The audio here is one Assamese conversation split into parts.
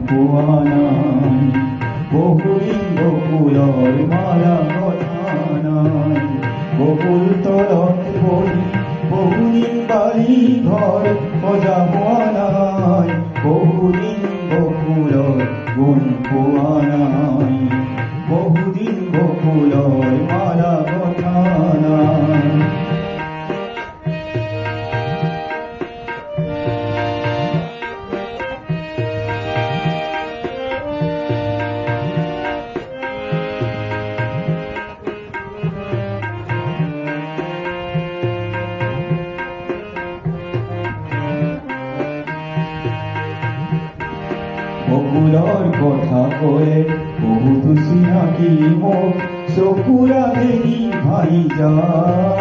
পোৱা নাই, বহুদিন বকুলৰ মালা গঁথা নাই, বকুল তলত বহি বহুদিন বালি ঘৰ সজা হোৱা নাই, বহুদিন বকুলৰ গুণ পোৱা নাই, বহুদিন বকুলৰ মালা গঁথা নাই। বকুলৰ কথা কয়ে বহুতো চিনাকি মোক চকুৰ আগেদি ভাহি যায়,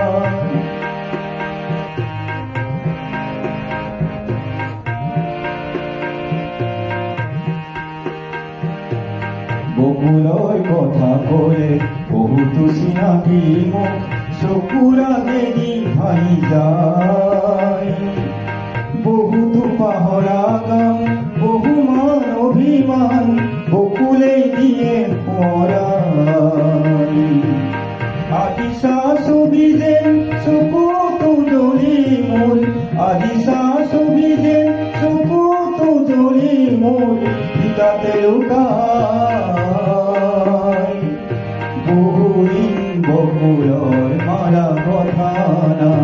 বকুলৰ কথা কয়ে বহুতো চিনাকি মোক চকুৰ আগেদি ভাহি যায়, বহুতো পাহৰা গান বহুমান অভিমান বকুলে দিয়ে পৰাই, আদিশা ছবি যেন চকুতো জ্বলি মোৰ, আদিশা ছবি যেন চকুতো জ্বলি মোৰ ভিতৰতে লুকাই, বহুদিন বকুলৰ মালা গঁথা নাই।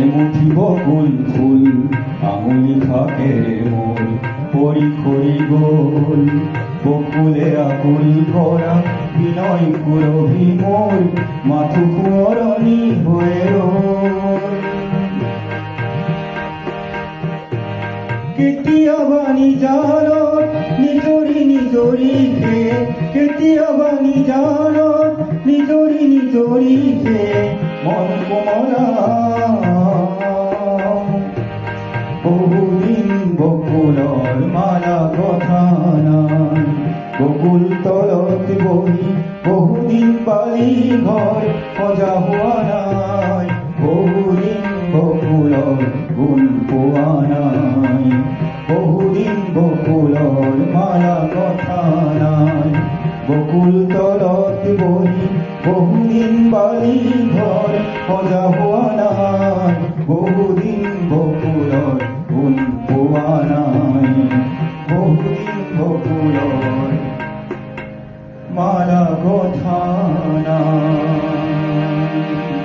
এমুঠি বকুল ফুল আঙুলি ফাঁকেৰে মোৰ পৰি খৰি গ'ল, বকুলে আকুল কৰা বিনয় কুৰভি মোৰ মাথো সোঁৱৰণি হৈ ৰ'ল, কেতিয়াবা নিজানত নিজৰি নিজৰিকে, কেতিয়াবা নিজানত নিজৰি নিজৰিকে মন কোমলা, বহুদিন বকুলৰ মালা গঁথা নাই, বকুল তলত বহি বহুদিন বালি ঘৰ সজা হোৱা নাই, বহুদিন বকুলৰ গুণ পোৱা নাই, বহুদিন বকুলৰ মালা গঁথা নাই, বকুল তলত বহি বহুদিন বালি ঘৰ সজা হোৱা নাই, বহুদিন বকুলৰ গুণ পোৱা নাই, বহুদিন বকুলৰ মালা গঁথা